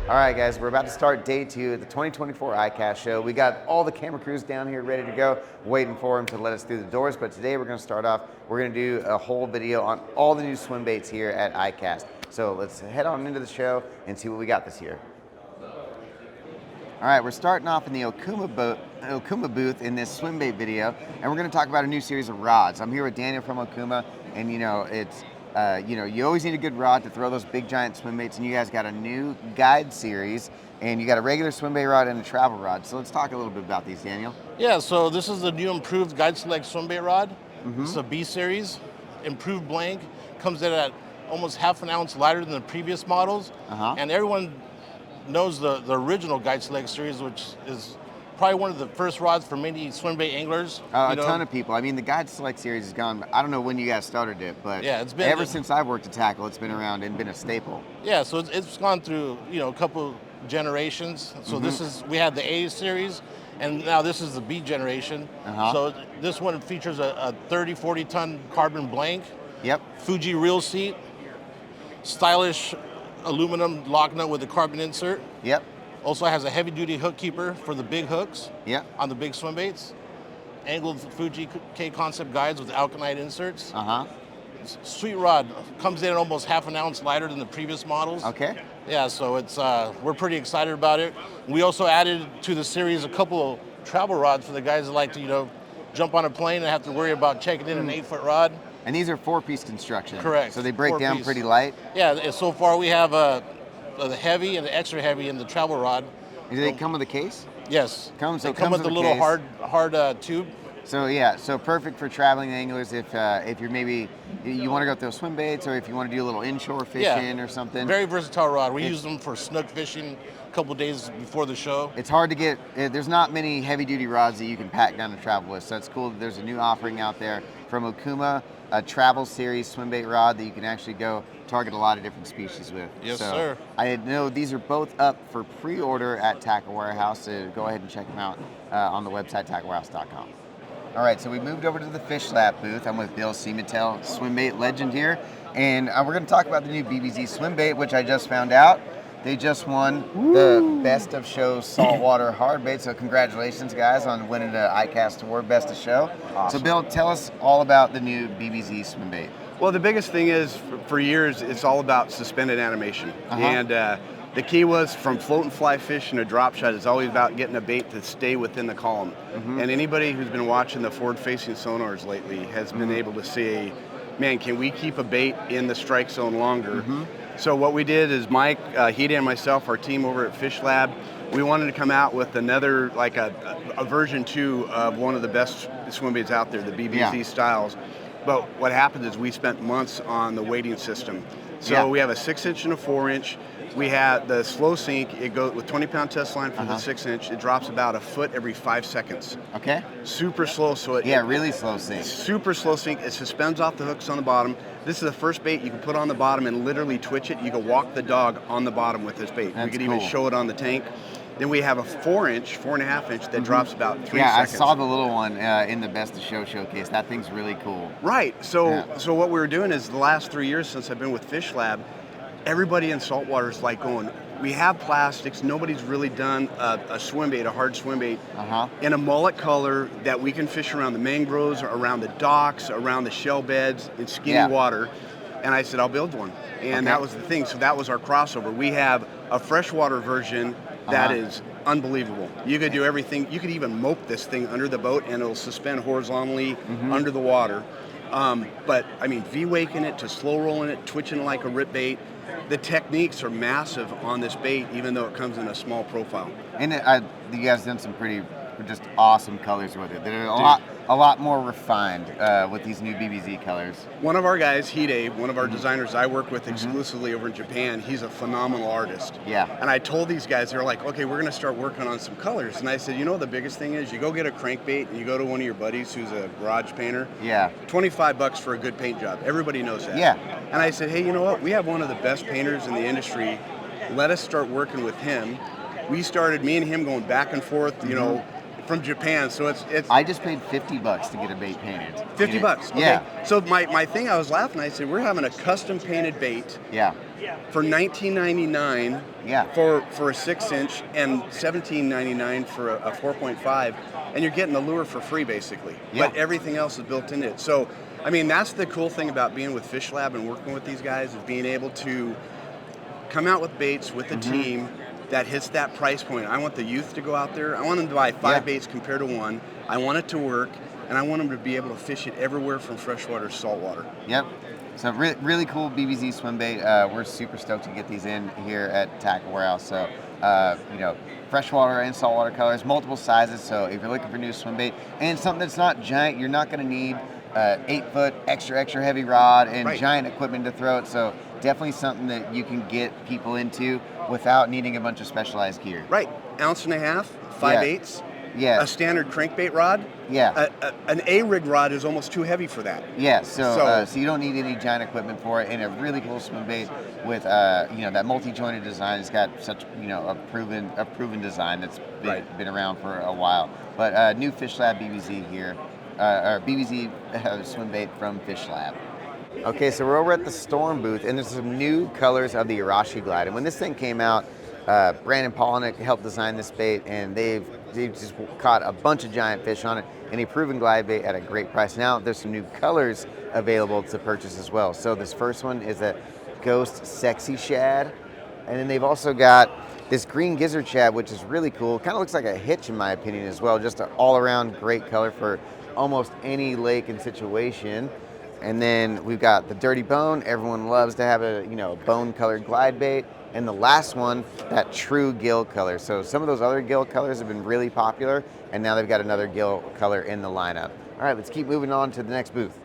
All right, guys, we're about to start day 2 of the 2024 ICAST show. We got all the camera crews down here ready to go, waiting for them to let us through the doors. But today we're going to start off, we're going to do a whole video on all the new swim baits here at ICAST. So let's head on into the show and see what we got this year. All right, we're starting off in the Okuma booth in this swim bait video, and we're going to talk about a new series of rods. I'm here with Daniel from Okuma, and you know, it's you always need a good rod to throw those big giant swim baits, and you guys got a new guide series, and you got a regular swim bait rod and a travel rod. So let's talk a little bit about these, Daniel. Yeah, so this is the new improved Guide Select swim bait rod. This is a B series, improved blank, comes in at almost half an ounce lighter than the previous models, and everyone knows the original Guide Select series, which is probably one of the first rods for many swim bait anglers. A ton of people. I mean, the Guide Select series has gone, I don't know when you guys started it, but yeah, it's been, ever since I've worked at Tackle, it's been around and been a staple. Yeah, so it's gone through, a couple generations. So we had the A series, and now this is the B generation. So this one features a 30, 40 ton carbon blank. Yep. Fuji reel seat, stylish aluminum lock nut with a carbon insert. Yep. Also has a heavy duty hook keeper for the big hooks. Yep. On the big swim baits. Angled Fuji K concept guides with alkanite inserts. Sweet rod comes in at almost half an ounce lighter than the previous models. Okay. Yeah, so it's we're pretty excited about it. We also added to the series a couple of travel rods for the guys that like to, jump on a plane and have to worry about checking in an 8-foot rod. And these are 4-piece construction. Correct. So they break down pretty light. Yeah, so far we have the heavy and the extra heavy in the travel rod. Do they come with a case? Yes. They come with a little case. hard tube. So yeah, so perfect for traveling anglers if you're maybe, you want to go throw swim baits, or if you want to do a little inshore fishing or something. Very versatile rod. We use them for snook fishing a couple days before the show. It's hard to get, there's not many heavy duty rods that you can pack down and travel with, so it's cool that there's a new offering out there from Okuma, a travel series swim bait rod that you can actually go target a lot of different species with. Yes, so sir. I know these are both up for pre-order at Tackle Warehouse, so go ahead and check them out on the website, tacklewarehouse.com. All right, so we moved over to the Fishlab booth. I'm with Bill Seamatel, swim bait legend here, and we're going to talk about the new BBZ Swimbait, which I just found out. They just won the Best of Show Saltwater Hard Bait, so congratulations, guys, on winning the ICAST Award Best of Show. Awesome. So, Bill, tell us all about the new BBZ Swimbait. Well, the biggest thing is, for years, it's all about suspended animation. And the key was from float and fly fishing to drop shot, it's always about getting a bait to stay within the column. And anybody who's been watching the forward-facing sonars lately has been able to see, man, can we keep a bait in the strike zone longer? So what we did is Mike, Hida, and myself, our team over at Fishlab, we wanted to come out with another, like a version 2 of one of the best swim baits out there, the BBZ styles. But what happens is we spent months on the weighting system. So we have a 6-inch and a 4-inch. We have the slow sink. It goes with 20-pound test line for the 6-inch. It drops about a foot every 5 seconds. Okay. Super slow. So it really slow sink. Super slow sink. It suspends off the hooks on the bottom. This is the first bait you can put on the bottom and literally twitch it. You can walk the dog on the bottom with this bait. We could even show it on the tank. Then we have a 4-inch, 4.5-inch that drops about 3 seconds. Yeah, I saw the little one in the Best of Show showcase. That thing's really cool. Right. So what we were doing is the last 3 years since I've been with Fishlab, everybody in saltwater is like going, we have plastics, nobody's really done a swim bait, a hard swim bait, in a mullet color that we can fish around the mangroves, around the docks, around the shell beds, in skinny water. And I said, I'll build one. And that was the thing. So that was our crossover. We have a freshwater version that is unbelievable. You could do everything. You could even mope this thing under the boat and it'll suspend horizontally under the water. But I mean, V-waking it to slow rolling it, twitching like a rip bait. The techniques are massive on this bait, even though it comes in a small profile. And you guys done some pretty just awesome colors with it. They're a lot more refined with these new BBZ colors. One of our guys, Hide, one of our designers I work with exclusively over in Japan, he's a phenomenal artist. Yeah. And I told these guys, they're like, okay, we're going to start working on some colors. And I said, you know, the biggest thing is you go get a crankbait and you go to one of your buddies who's a garage painter. Yeah. $25 for a good paint job. Everybody knows that. Yeah. And I said, hey, you know what? We have one of the best painters in the industry. Let us start working with him. We started, me and him, going back and forth, you know, from Japan. So it's I just paid $50 to get a bait painted. $50. Okay. Yeah. So my thing, I was laughing. I said, we're having a custom painted bait. Yeah. for $19.99 for a 6-inch and $17.99 for a 4.5, and you're getting the lure for free basically. But everything else is built in it. So, I mean, that's the cool thing about being with Fishlab and working with these guys, is being able to come out with baits with a team that hits that price point. I want the youth to go out there. I want them to buy 5 baits compared to 1. I want it to work, and I want them to be able to fish it everywhere from freshwater to saltwater. Yep. So really cool BBZ swim bait. We're super stoked to get these in here at Tackle Warehouse. So, you know, freshwater and saltwater colors, multiple sizes. So if you're looking for new swim bait and something that's not giant, you're not going to need 8-foot extra heavy rod and giant equipment to throw it. So definitely something that you can get people into without needing a bunch of specialized gear. Right. 1.5 ounces, 5/8. Yeah. A standard crankbait rod. Yeah. An A-rig rod is almost too heavy for that. Yeah. So you don't need any giant equipment for it, and a really cool swim bait with you know, that multi-jointed design. It's got such, you know, a proven design that's been around for a while. But new Fishlab BBZ here, or BBZ swim bait from Fishlab. Okay, so we're over at the Storm booth, and there's some new colors of the Arashi Glide. And when this thing came out, Brandon Polnick helped design this bait, and they've just caught a bunch of giant fish on it, and a proven glide bait at a great price. Now there's some new colors available to purchase as well. So this first one is a Ghost Sexy Shad, and then they've also got this green Gizzard Shad, which is really cool. Kind of looks like a hitch in my opinion as well. Just an all-around great color for almost any lake and situation. And then we've got the Dirty Bone. Everyone loves to have a, you know, bone-colored glide bait. And the last one, that true Gill color. So some of those other Gill colors have been really popular, and now they've got another Gill color in the lineup. All right, let's keep moving on to the next booth.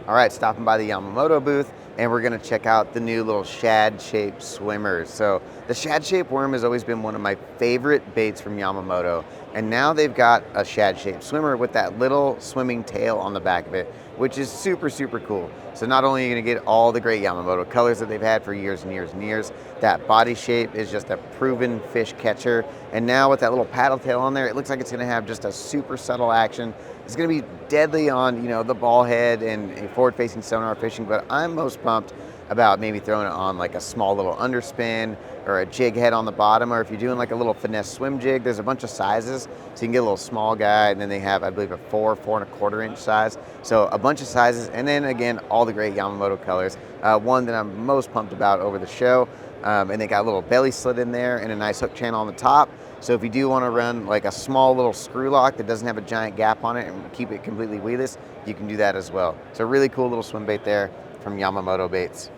All right, stopping by the Yamamoto booth, and we're gonna check out the new little shad-shaped swimmers. So the shad-shaped worm has always been one of my favorite baits from Yamamoto, and now they've got a shad-shaped swimmer with that little swimming tail on the back of it, which is super cool. So not only are you gonna get all the great Yamamoto colors that they've had for years and years and years, that body shape is just a proven fish catcher, and now with that little paddle tail on there, it looks like it's gonna have just a super subtle action. It's gonna be deadly on, you know, the ball head and forward-facing sonar fishing, but I'm most pumped about maybe throwing it on like a small little underspin or a jig head on the bottom, or if you're doing like a little finesse swim jig, there's a bunch of sizes. So you can get a little small guy, and then they have, I believe, a 4.25 inch size. So a bunch of sizes, and then again, all the great Yamamoto colors. One that I'm most pumped about over the show, and they got a little belly slit in there and a nice hook channel on the top. So if you do want to run like a small little screw lock that doesn't have a giant gap on it and keep it completely weedless, you can do that as well. So a really cool little swim bait there from Yamamoto Baits.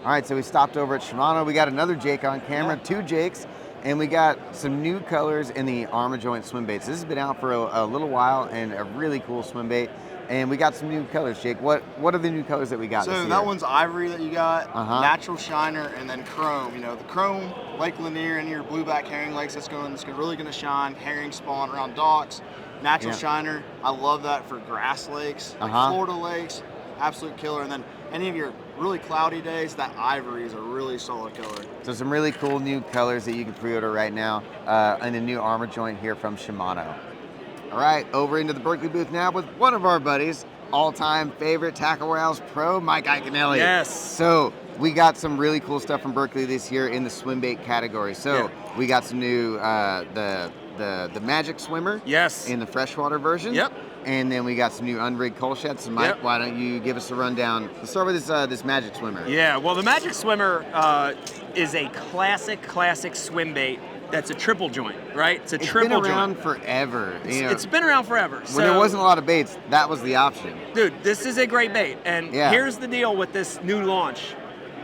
All right, so we stopped over at Shimano. We got another Jake on camera, 2 Jakes, and we got some new colors in the Armajoint swim baits. This has been out for a little while and a really cool swim bait. And we got some new colors, Jake. What are the new colors that we got this year? So that one's ivory that you got, natural shiner, and then chrome. You know, the chrome, Lake Lanier and your blueback herring lakes, it's really gonna shine. Herring spawn around docks. Natural shiner, I love that for grass lakes, like Florida lakes, absolute killer. And then any of your really cloudy days, that ivory is a really solid color. So some really cool new colors that you can pre-order right now, and a new Armajoint here from Shimano. All right, over into the Berkley booth now with one of our buddies, all-time favorite Tackle Warehouse pro, Mike Iaconelli. Yes. So we got some really cool stuff from Berkley this year in the swim bait category. So we got some new, the Magic Swimmer. Yes. In the freshwater version. Yep. And then we got some new unrigged CullShad. So Mike, why don't you give us a rundown? Let's start with this Magic Swimmer. Yeah, well the Magic Swimmer is a classic swim bait. That's a triple joint, right? It's triple joint. It's been around forever. It's been around forever. When there wasn't a lot of baits, that was the option. Dude, this is a great bait. And here's the deal with this new launch.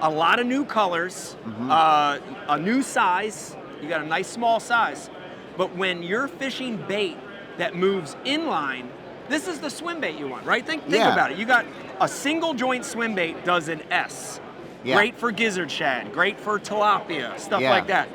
A lot of new colors, a new size. You got a nice small size. But when you're fishing bait that moves inline, this is the swim bait you want, right? Think about it. You got a single joint swim bait does an S. Great for gizzard shad, great for tilapia, stuff like that.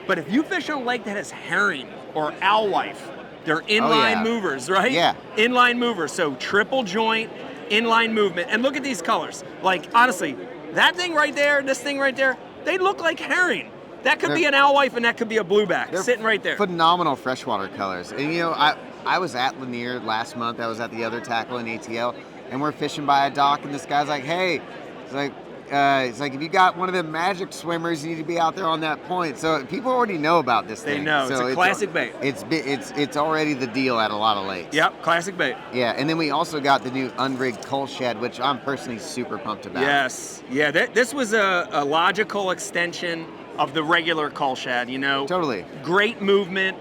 But if you fish on a lake that has herring or alewife, they're inline movers, right? Yeah. Inline movers, so triple joint, inline movement. And look at these colors. Like, honestly, that thing right there, this thing right there, they look like herring. That could be an alewife and that could be a blueback sitting right there. Phenomenal freshwater colors. And you know, I was at Lanier last month. I was at the other tackle in ATL. and we're fishing by a dock, and this guy's like, hey, it's like if you got one of the magic swimmers, you need to be out there on that point. So people already know about this thing. They know. So it's a classic bait. It's already the deal at a lot of lakes. Yep, classic bait. Yeah, and then we also got the new Unrigged CullShad, which I'm personally super pumped about. Yes. Yeah, this was a logical extension of the regular CullShad, you know. Totally. Great movement.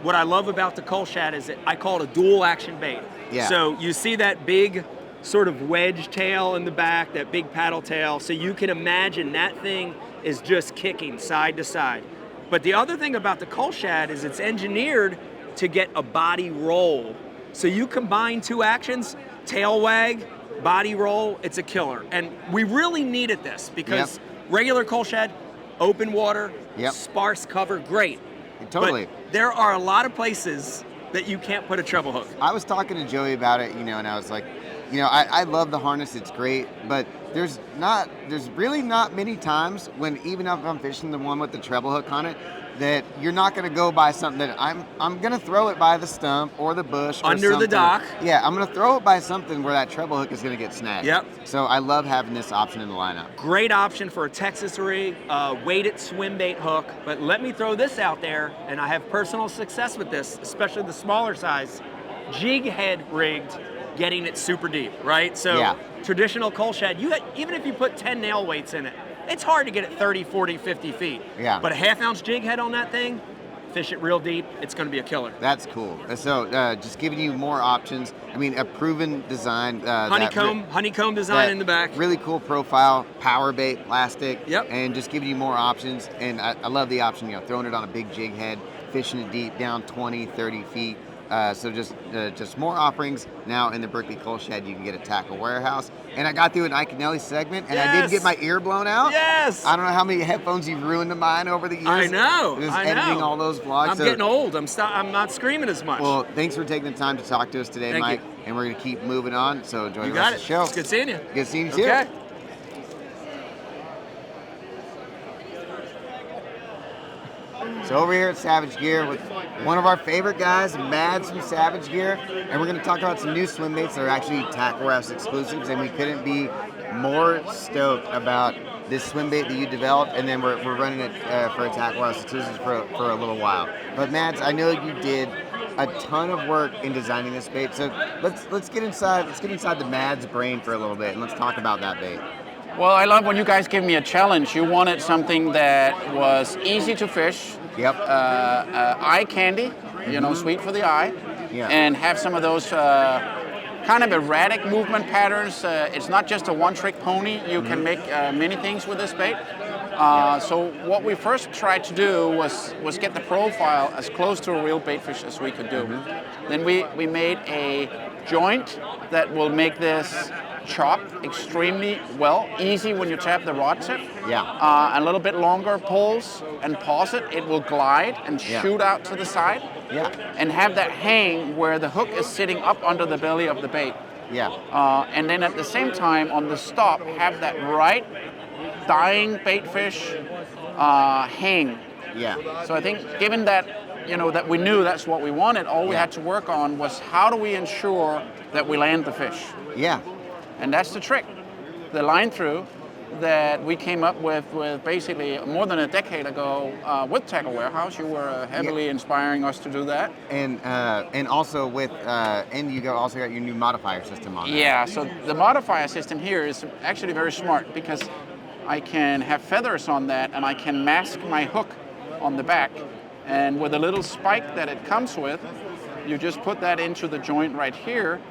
What I love about the CullShad is that I call it a dual action bait. Yeah. So you see that big sort of wedge tail in the back, that big paddle tail. So you can imagine that thing is just kicking side to side. But the other thing about the CullShad is it's engineered to get a body roll. So you combine two actions, tail wag, body roll, it's a killer. And we really needed this because regular CullShad, open water, sparse cover, great. Totally. But there are a lot of places that you can't put a treble hook. I was talking to Joey about it, you know, and I was like, you know, I love the harness, it's great, but there's really not many times when, even if I'm fishing the one with the treble hook on it, that you're not going to go by something that I'm going to throw it by the stump or the bush or under the dock. Yeah, I'm going to throw it by something where that treble hook is going to get snagged. Yep. So I love having this option in the lineup. Great option for a Accessory, weighted swim bait hook. But let me throw this out there, and I have personal success with this, especially the smaller size, jig head rigged, getting it super deep, right? So traditional CullShad, even if you put 10 nail weights in it, it's hard to get it 30, 40, 50 feet. Yeah. But a half-ounce jig head on that thing, fish it real deep, it's going to be a killer. That's cool. So just giving you more options. I mean, a proven design. Honeycomb design in the back. Really cool profile, PowerBait plastic. Yep. And just giving you more options. And I love the option, you know, throwing it on a big jig head, fishing it deep down 20, 30 feet. So just more offerings now in the Berkley CullShad. You can get a tackle warehouse. And I got through an Ike Nelly segment, and I did get my ear blown out. Yes. I don't know how many headphones you've ruined of mine over the years. I know. Just editing all those vlogs. I'm getting old. I'm not screaming as much. Well, thanks for taking the time to talk to us today, Thank Mike. you. And we're going to keep moving on. So enjoy the got rest of the show. It's good seeing you. Good seeing you too. Okay. So over here at Savage Gear with one of our favorite guys, Mads from Savage Gear, and we're going to talk about some new swim baits that are actually tackle warehouse exclusives, and we couldn't be more stoked about this swim bait that you developed, and then we're running it for a tackle warehouse exclusive for a little while. But Mads, I know you did a ton of work in designing this bait, so let's get inside the Mads brain for a little bit, and let's talk about that bait. Well, I love when you guys give me a challenge. You wanted something that was easy to fish. Yep. Eye candy, you know, sweet for the eye. Yeah. And have some of those kind of erratic movement patterns. It's not just a one-trick pony. You can make many things with this bait. So what we first tried to do was get the profile as close to a real baitfish as we could do. Then we made a joint that will make this chop extremely well, easy when you tap the rod tip. Yeah. A little bit longer pulls and pause it, it will glide and shoot out to the side. Yeah. And have that hang where the hook is sitting up under the belly of the bait. Yeah. And then at the same time on the stop, have that right dying baitfish hang. Yeah. So I think given that, you know, that we knew that's what we wanted, all we had to work on was how do we ensure that we land the fish? Yeah. And that's the trick. The line through that we came up with basically more than a decade ago with Tackle Warehouse. You were heavily inspiring us to do that. And also with and you also got your new modifier system on that. Yeah, so the modifier system here is actually very smart because I can have feathers on that and I can mask my hook on the back. And with a little spike that it comes with, you just put that into the joint right here.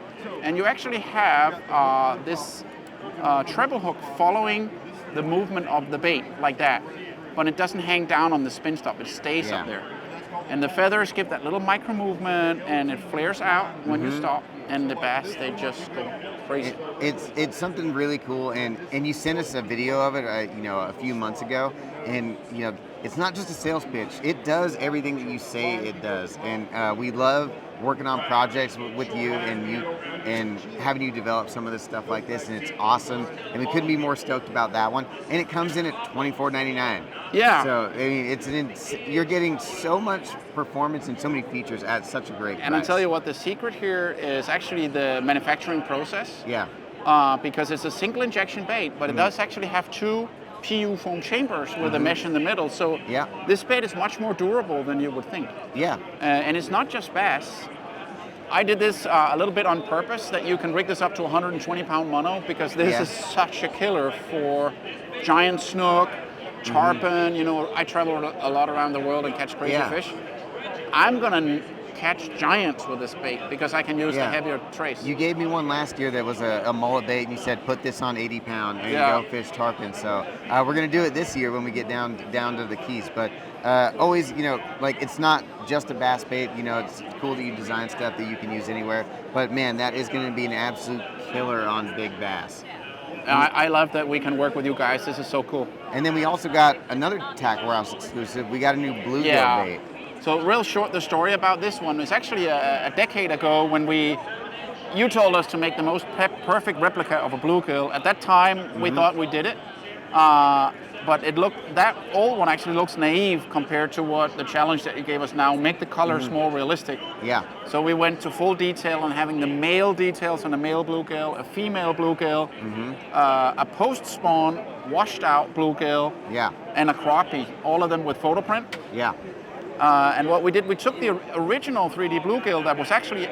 And you actually have this treble hook following the movement of the bait like that, but it doesn't hang down on the spin stop, it stays up there. And the feathers give that little micro movement and it flares out when you stop, and the bass, they just go crazy. It's something really cool, and you sent us a video of it you know, a few months ago, and you know, it's not just a sales pitch, it does everything that you say it does, and we love working on projects with you and having you develop some of this stuff like this, and it's awesome. And we couldn't be more stoked about that one. And it comes in at $24.99. Yeah. So I mean, you're getting so much performance and so many features at such a great price. And I'll tell you what, the secret here is actually the manufacturing process. Yeah. Because it's a single injection bait, but it does actually have 2 PU foam chambers with a mesh in the middle. So this bait is much more durable than you would think. Yeah. And it's not just bass. I did this a little bit on purpose, that you can rig this up to 120-pound mono, because this is such a killer for giant snook, tarpon. You know, I travel a lot around the world and catch crazy fish. I'm gonna catch giants with this bait because I can use the heavier trace. You gave me one last year that was a mullet bait, and you said put this on 80-pound and go fish tarpon. So we're gonna do it this year when we get down to the Keys. But always, you know, like, it's not just a bass bait. You know, it's cool that you design stuff that you can use anywhere. But man, that is gonna be an absolute killer on big bass. I love that we can work with you guys. This is so cool. And then we also got another Tackle Warehouse exclusive. We got a new bluegill bait. So real short, the story about this one is actually a decade ago when you told us to make the most perfect replica of a bluegill. At that time, we thought we did it, but that old one actually looks naive compared to what the challenge that you gave us now, make the colors more realistic. Yeah. So we went to full detail on having the male details on a male bluegill, a female bluegill, a post-spawn washed out bluegill, and a crappie, all of them with photo print. Yeah. And what we did, we took the original 3D bluegill that was actually,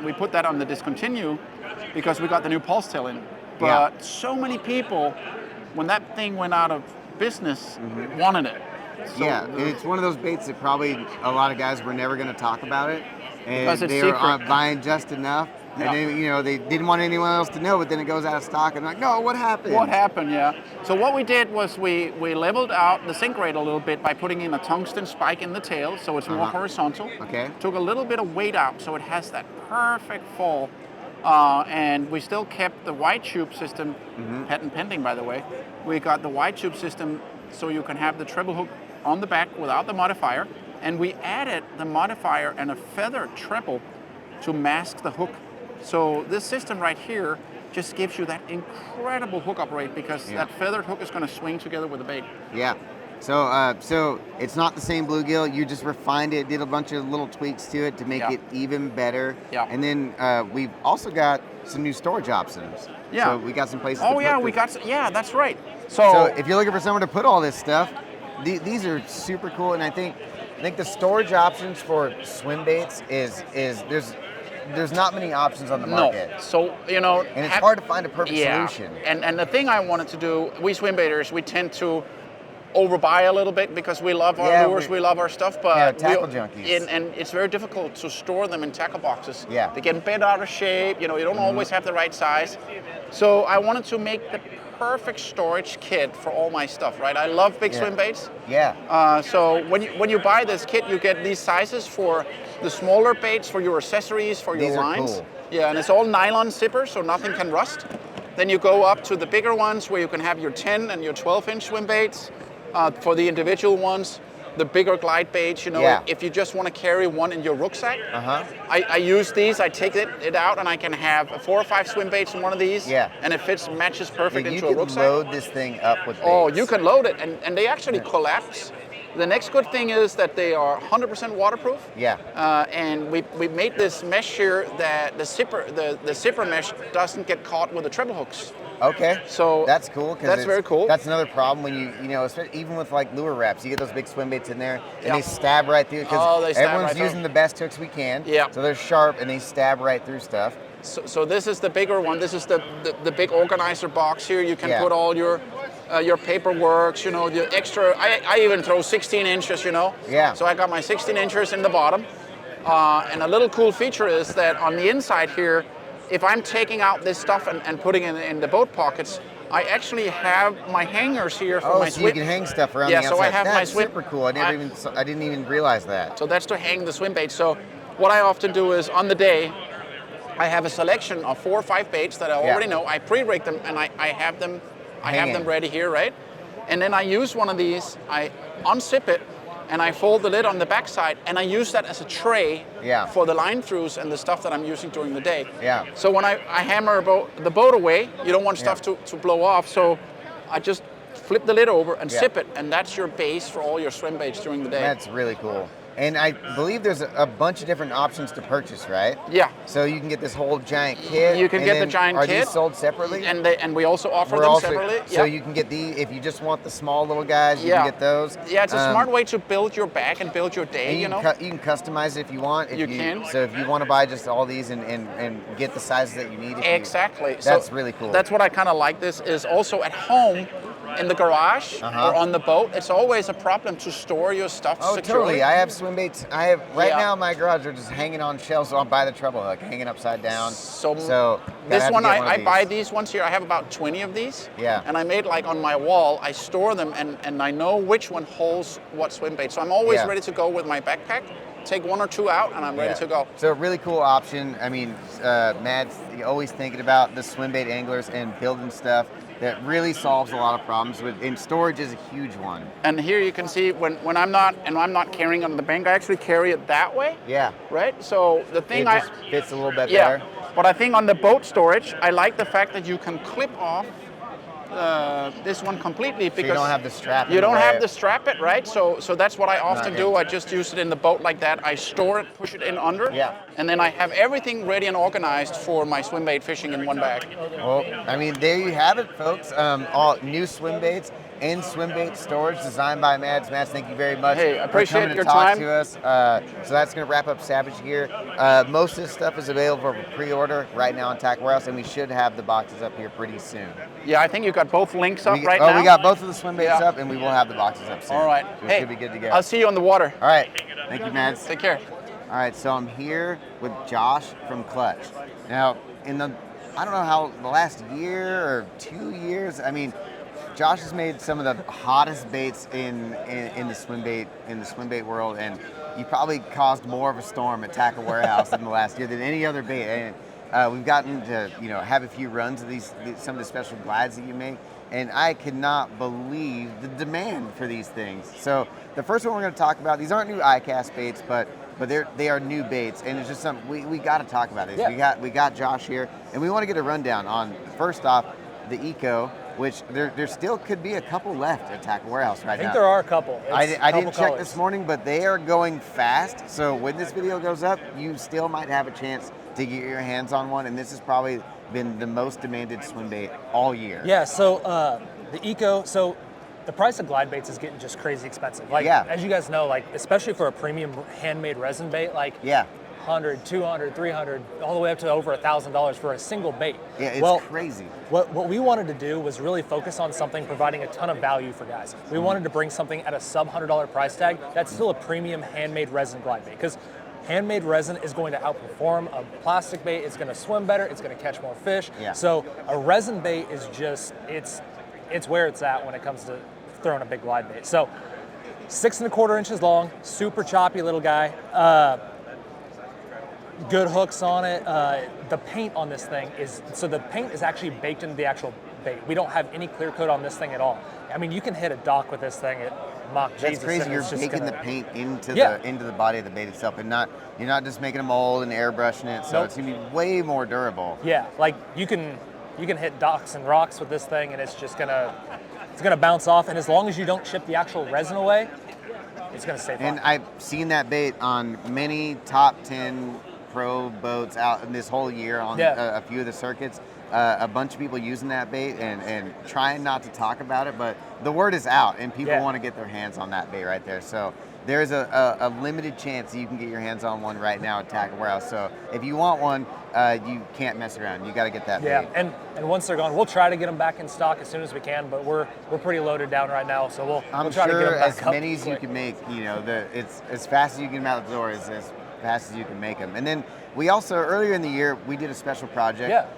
we put that on the discontinue because we got the new pulse tail in. But so many people, when that thing went out of business, wanted it. So it's one of those baits that probably a lot of guys were never going to talk about it. And because it's they were buying just enough. And then, you know, they didn't want anyone else to know, but then it goes out of stock, and they're like, no, what happened? What happened, So what we did was we leveled out the sink rate a little bit by putting in a tungsten spike in the tail, so it's more horizontal. Okay. Took a little bit of weight out, so it has that perfect fall. And we still kept the wide tube system, patent pending, by the way. We got the wide tube system so you can have the treble hook on the back without the modifier, and we added the modifier and a feathered treble to mask the hook. So this system right here just gives you that incredible hookup rate because that feathered hook is going to swing together with the bait. Yeah. So it's not the same bluegill. You just refined it, did a bunch of little tweaks to it to make it even better. Yeah. And then we've also got some new storage options. Yeah. So we got some places. Oh yeah, that's right. So if you're looking for somewhere to put all this stuff, these are super cool. And I think the storage options for swim baits is there's not many options on the market. No. So, you know, and it's hard to find a perfect solution. And the thing I wanted to do, we swim baiters, we tend to overbuy a little bit because we love our lures, we love our stuff, but tackle junkies. And it's very difficult to store them in tackle boxes. Yeah. They get bent out of shape, you know, you don't always have the right size. So I wanted to make the perfect storage kit for all my stuff, right? I love big swim baits. Yeah. So when you buy this kit, you get these sizes for the smaller baits, for your accessories, for your lines. Are cool. Yeah, and it's all nylon zippers, so nothing can rust. Then you go up to the bigger ones where you can have your 10 and your 12-inch swim baits. For the individual ones, the bigger glide baits, you know, if you just want to carry one in your rucksack, I use these, I take it out, and I can have 4 or 5 swim baits in one of these, and it matches perfect into a rucksack. You can load this thing up with baits. Oh, you can load it, and they actually collapse. The next good thing is that they are 100% waterproof. Yeah. And we made this mesh here that the zipper mesh doesn't get caught with the treble hooks. Okay. So that's cool. That's very cool. That's another problem when you know, even with like lure wraps, you get those big swim baits in there and they stab right through because everyone's using the best hooks we can. Yeah. So they're sharp and they stab right through stuff. So this is the bigger one. This is the big organizer box here. You can put all your paperwork, you know, the extra. I even throw 16 inches, you know. Yeah. So I got my 16 inches in the bottom. And a little cool feature is that on the inside here, if I'm taking out this stuff and putting it in the boat pockets, I actually have my hangers here for my swim. You can hang stuff around the outside. Yeah, so I have my swim. Super cool. I didn't even realize that. So that's to hang the swim bait. So what I often do is on the day, I have a selection of 4 or 5 baits that I already know. I pre-rig them and I have them ready here, right? And then I use one of these, I unzip it, and I fold the lid on the backside, and I use that as a tray for the line throughs and the stuff that I'm using during the day. Yeah. So when I hammer the boat away, you don't want stuff to blow off, so I just flip the lid over and sip it, and that's your base for all your swim baits during the day. That's really cool. And I believe there's a bunch of different options to purchase, right? Yeah. So you can get this whole giant kit. You can get the giant kit. Are these sold separately? And we also offer them separately. So you can get if you just want the small little guys, you can get those. Yeah, it's a smart way to build your bag and build your day, you know? You can customize it if you want. You can. So if you want to buy just all these and get the sizes that you need. Exactly. That's really cool. That's what I kind of like this, is also at home, in the garage or on the boat, it's always a problem to store your stuff securely. Totally. I have swim baits. I have now in my garage are just hanging on shelves, so I'm by the treble hook, hanging upside down. So this one, I buy these ones here. I have about 20 of these. Yeah. And I made like on my wall, I store them and I know which one holds what swim bait. So I'm always ready to go with my backpack. Take one or two out and I'm ready to go. So a really cool option. I mean, Matt's always thinking about the swim bait anglers and building stuff that really solves a lot of problems and storage is a huge one. And here you can see when I'm not carrying on the bank, I actually carry it that way. Yeah. Right? So the thing it just fits a little bit better. But I think on the boat storage, I like the fact that you can clip off this one completely because you don't have the strap. You don't have to strap it, right? So that's what I often do. I just use it in the boat like that. I store it, push it in under, and then I have everything ready and organized for my swim bait fishing in one bag. Well, I mean, there you have it, folks. All new swim baits and swim bait storage designed by Mads. Mads, thank you very much. Hey, I appreciate for your coming time. to us. So that's going to wrap up Savage Gear. Most of this stuff is available for pre-order right now on Tackle Warehouse, and we should have the boxes up here pretty soon. Yeah, I think you got both links up right now. Oh, we got both of the swim baits up, and we will have the boxes up soon. All right. So we should be good to go. I'll see you on the water. All right. Thank you, Mads. Take care. All right, so I'm here with Josh from Clutch. Now, I don't know how the last year or 2 years, I mean, Josh has made some of the hottest baits in the swim bait world, and you probably caused more of a storm at Tackle Warehouse in the last year than any other bait. And we've gotten to have a few runs of some of the special glides that you make, and I cannot believe the demand for these things. So the first one we're going to talk about, these aren't new ICAST baits, but they are new baits, and it's just something we got to talk about. This. Yeah. We got Josh here, and we want to get a rundown on, first off, the Eco, which there still could be a couple left at Tackle Warehouse right now. I think there are a couple. I didn't check this morning, but they are going fast. So when this video goes up, you still might have a chance to get your hands on one, and this has probably been the most demanded swim bait all year. Yeah, so the Eco, so the price of glide baits is getting just crazy expensive. Like, as you guys know, like, especially for a premium handmade resin bait, like, 100, 200, 300, all the way up to over $1,000 for a single bait. Yeah, it's crazy. What we wanted to do was really focus on something providing a ton of value for guys. We wanted to bring something at a sub $100 price tag that's still a premium handmade resin glide bait, because handmade resin is going to outperform a plastic bait. It's going to swim better. It's going to catch more fish. Yeah. So a resin bait is just, it's where it's at when it comes to throwing a big glide bait. So 6 1/4 inches long, super choppy little guy. Good hooks on it. The paint on this thing the paint is actually baked into the actual bait. We don't have any clear coat on this thing at all. I mean, you can hit a dock with this thing at Mach Jesus. That's crazy. You're baking the paint into the body of the bait itself, and you're not just making a mold and airbrushing it. So it's gonna be way more durable. Yeah, like you can hit docks and rocks with this thing, and it's gonna bounce off. And as long as you don't chip the actual resin away, it's gonna stay fine. And I've seen that bait on many top 10 pro boats out in this whole year on a few of the circuits. A bunch of people using that bait and trying not to talk about it, but the word is out and people want to get their hands on that bait right there. So there's a limited chance that you can get your hands on one right now at Tackle Warehouse. So if you want one, you can't mess around. You got to get that bait. Yeah, and once they're gone, we'll try to get them back in stock as soon as we can, but we're pretty loaded down right now, so we'll try to get them back as many as you can make, it's as fast as you can get them out the door as fast as you can make them. And then we also, earlier in the year, we did a special project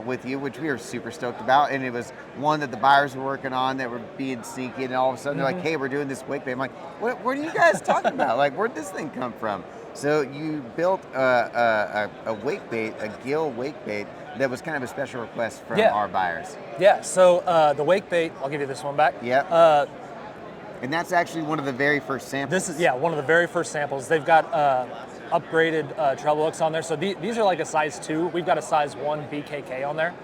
with you, which we were super stoked about, and it was one that the buyers were working on that were being sneaky, and all of a sudden they're like, hey, we're doing this wake bait. I'm like, what are you guys talking about? Like, where'd this thing come from? So you built a wake bait, a Gill wake bait, that was kind of a special request from our buyers. Yeah, so the wake bait, I'll give you this one back. Yeah. And that's actually one of the very first samples. This is, yeah, one of the very first samples. They've got upgraded treble hooks on there. So these are like a size 2. We've got a size 1 BKK on there.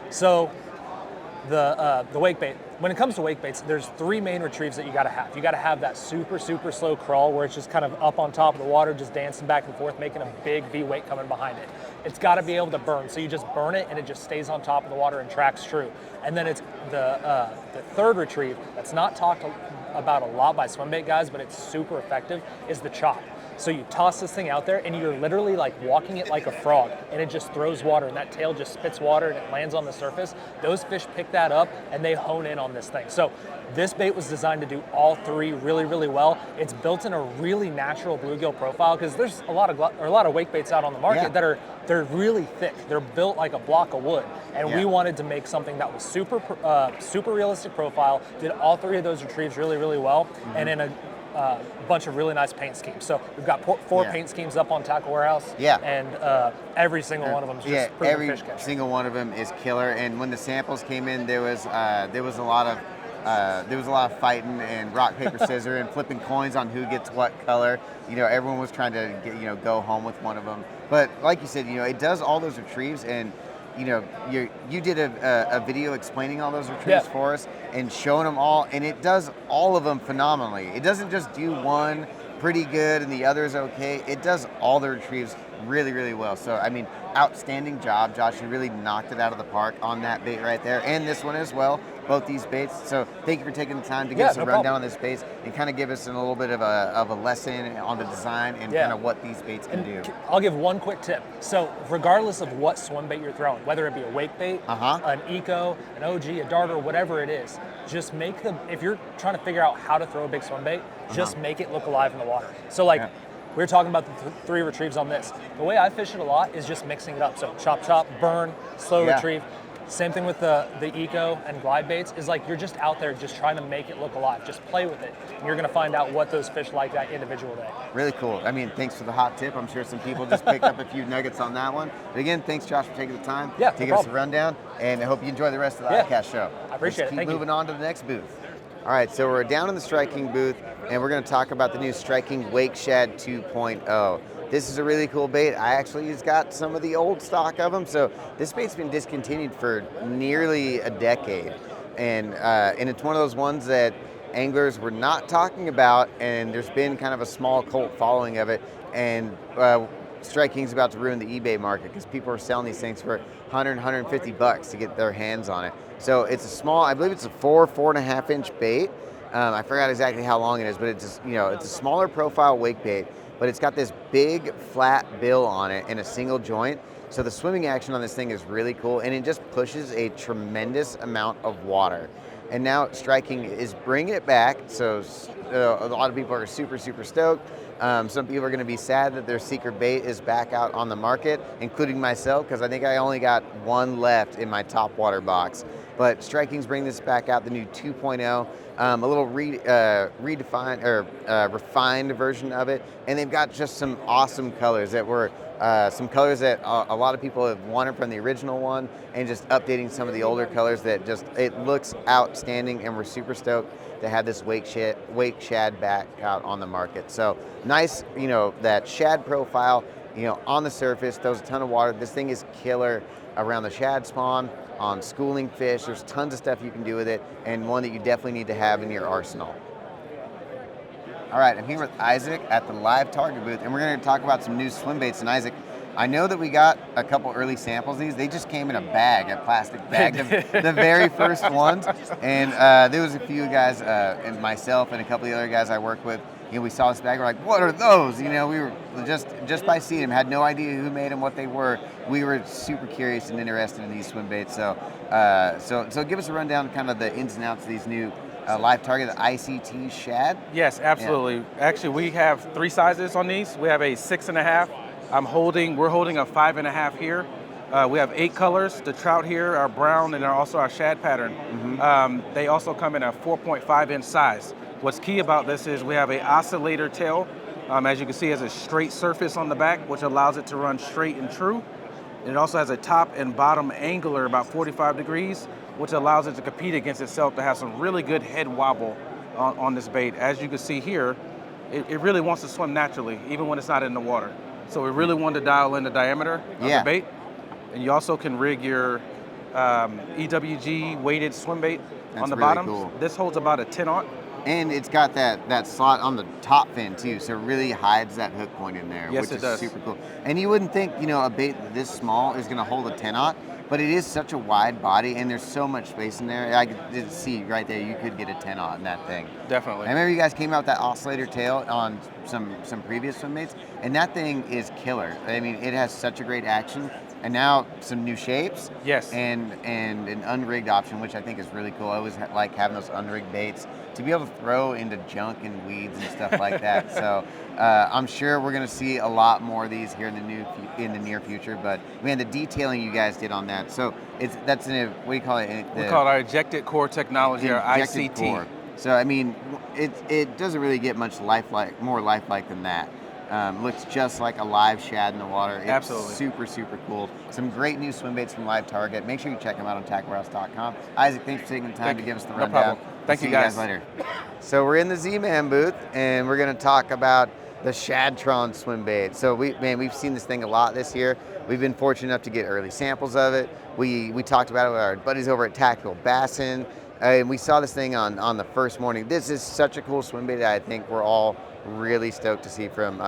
So the wake bait, when it comes to wake baits, there's 3 main retrieves that you gotta have. You gotta have that super, super slow crawl where it's just kind of up on top of the water, just dancing back and forth, making a big V weight coming behind it. It's gotta be able to burn. So you just burn it and it just stays on top of the water and tracks true. And then it's the third retrieve that's not talked about a lot by swimbait guys, but it's super effective, is the chop. So you toss this thing out there and you're literally like walking it like a frog, and it just throws water and that tail just spits water and it lands on the surface. Those fish pick that up and they hone in on this thing. So this bait was designed to do all 3 really, really well. It's built in a really natural bluegill profile, because there's a lot of wake baits out on the market that they're really thick. They're built like a block of wood, and we wanted to make something that was super realistic profile, did all 3 of those retrieves really, really well, and in a bunch of really nice paint schemes. So we've got 4 paint schemes up on Tackle Warehouse, and every single one of them is just proven fish catcher. Every single one of them is killer. And when the samples came in, there was a lot of fighting and rock paper scissors and flipping coins on who gets what color. You know, everyone was trying to get, go home with one of them. But like you said, it does all those retrieves, and you did a video explaining all those retrieves for us and showing them all, and it does all of them phenomenally. It doesn't just do one pretty good and the others okay. It does all the retrieves really, really well. So, I mean, outstanding job, Josh. You really knocked it out of the park on that bait right there, and this one as well, both these baits. So thank you for taking the time to give us a rundown on this baits and kind of give us a little bit of a lesson on the design and kind of what these baits can do. I'll give one quick tip. So regardless of what swim bait you're throwing, whether it be a wake bait, an eco, an OG, a darter, whatever it is, just make them, if you're trying to figure out how to throw a big swim bait, just make it look alive in the water. So like, we were talking about the 3 retrieves on this. The way I fish it a lot is just mixing it up. So chop, chop, burn, slow retrieve. Same thing with the eco and glide baits, is like you're just out there just trying to make it look alive. Just play with it. And you're gonna find out what those fish like that individual day. Really cool. I mean, thanks for the hot tip. I'm sure some people just picked up a few nuggets on that one. But again, thanks Josh for taking the time to give us a rundown, and I hope you enjoy the rest of the ICAST show. I appreciate it. Keep moving on to the next booth. All right, so we're down in the striking booth, and we're going to talk about the new Striking Wake Shad 2.0. This is a really cool bait. I actually just got some of the old stock of them, so this bait's been discontinued for nearly a decade, and it's one of those ones that anglers were not talking about, and there's been kind of a small cult following of it, and Striking's about to ruin the eBay market because people are selling these things for $100, $150 to get their hands on it. So it's a small, I believe it's a 4.5 inch bait. I forgot exactly how long it is, but it's just, it's a smaller profile wake bait, but it's got this big flat bill on it and a single joint. So the swimming action on this thing is really cool, and it just pushes a tremendous amount of water. And now Striking is bringing it back, so a lot of people are super, super stoked. Some people are going to be sad that their secret bait is back out on the market, including myself, because I think I only got one left in my top water box. But Striking's bringing this back out, the new 2.0, a little redefined or refined version of it, and they've got just some awesome colors that were some colors that a lot of people have wanted from the original one, and just updating some of the older colors that just, it looks outstanding, and we're super stoked to have this Wake Shad back out on the market. So nice, that shad profile, on the surface, throws a ton of water. This thing is killer around the shad spawn, on schooling fish. There's tons of stuff you can do with it, and one that you definitely need to have in your arsenal. All right, I'm here with Isaac at the LiveTarget booth, and we're going to talk about some new swim baits. And Isaac, I know that we got a couple early samples of these. They just came in a bag, a plastic bag, the very first ones. And there was a few guys, and myself and a couple of the other guys I work with, we saw this bag, we're like, what are those? We were just by seeing them, had no idea who made them, what they were. We were super curious and interested in these swim baits. So give us a rundown of kind of the ins and outs of these new LiveTarget, the ICT Shad. Yes, absolutely. Yeah. Actually, we have 3 sizes on these. We have a 6.5. We're holding a 5.5 here. We have 8 colors. The trout here are brown, and they're also our shad pattern. Mm-hmm. They also come in a 4.5 inch size. What's key about this is we have an oscillator tail. As you can see, it has a straight surface on the back, which allows it to run straight and true. And it also has a top and bottom angler about 45 degrees, which allows it to compete against itself to have some really good head wobble on this bait. As you can see here, it really wants to swim naturally, even when it's not in the water. So we really want to dial in the diameter of the bait. And you also can rig your EWG weighted swim bait on the really bottom. cool. This holds about a 10-aught. And it's got that slot on the top fin too, so it really hides that hook point in there, Yes, which it does. is super cool. And you wouldn't think, a bait this small is gonna hold a 10-aught, but it is such a wide body and there's so much space in there. I could see right there, you could get a 10-aught in that thing. Definitely. I remember you guys came out with that oscillator tail on some previous swim baits, and that thing is killer. I mean, it has such a great action. And now some new shapes. Yes. And an unrigged option, which I think is really cool. I always like having those unrigged baits to be able to throw into junk and weeds and stuff like that. So I'm sure we're going to see a lot more of these here in the near future. But man, the detailing you guys did on that. So that's what do you call it? We call it our ejected core technology, or ICT. Core. So I mean, it doesn't really get much more lifelike than that. Looks just like a live shad in the water. It's Absolutely. super, super cool. Some great new swim baits from LiveTarget. Make sure you check them out on tacklewarehouse.com. Isaac, thanks for taking the time to give us the rundown. No problem. Thank See you guys. later. So we're in the Z-Man booth, and we're going to talk about the Shadtron swim bait. So we've seen this thing a lot this year. We've been fortunate enough to get early samples of it. We talked about it with our buddies over at Tactical Bassin, and we saw this thing on the first morning. This is such a cool swim bait that I think we're all really stoked to see from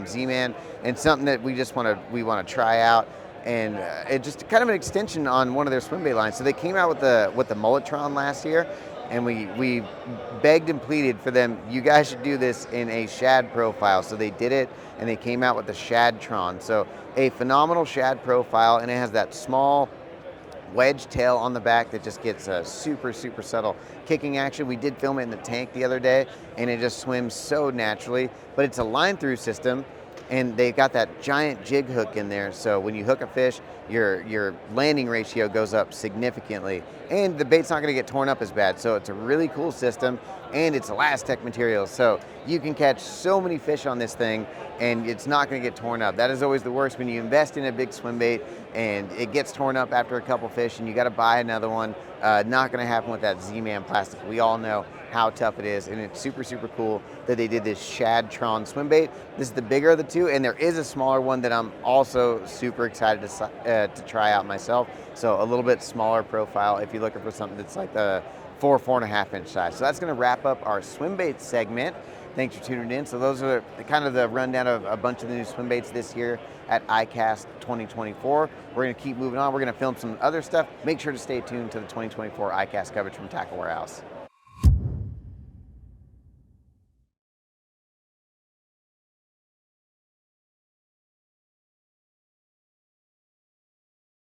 Z-Man, and something that we want to try out, and it just kind of an extension on one of their swim bait lines. So they came out with the Mulletron last year, and we begged and pleaded for them, you guys should do this in a shad profile. So they did it, and they came out with the Shadtron. So a phenomenal shad profile, and it has that small wedge tail on the back that just gets a super, super subtle kicking action. We did film it in the tank the other day, and it just swims so naturally, but it's a line through system, and they've got that giant jig hook in there. So when you hook a fish, your landing ratio goes up significantly, and the bait's not gonna get torn up as bad. So it's a really cool system, and it's Elastec material. So you can catch so many fish on this thing, and it's not gonna get torn up. That is always the worst, when you invest in a big swim bait and it gets torn up after a couple fish and you gotta buy another one. Not gonna happen with that Z-Man plastic. We all know how tough it is, and it's super, super cool that they did this Shadtron swim bait. This is the bigger of the two, and there is a smaller one that I'm also super excited to try out myself. So a little bit smaller profile if you're looking for something that's like the 4.5 inch size. So that's gonna wrap up our swim bait segment. Thanks for tuning in. So those are kind of the rundown of a bunch of the new swim baits this year at ICAST 2024. We're gonna keep moving on. We're gonna film some other stuff. Make sure to stay tuned to the 2024 ICAST coverage from Tackle Warehouse.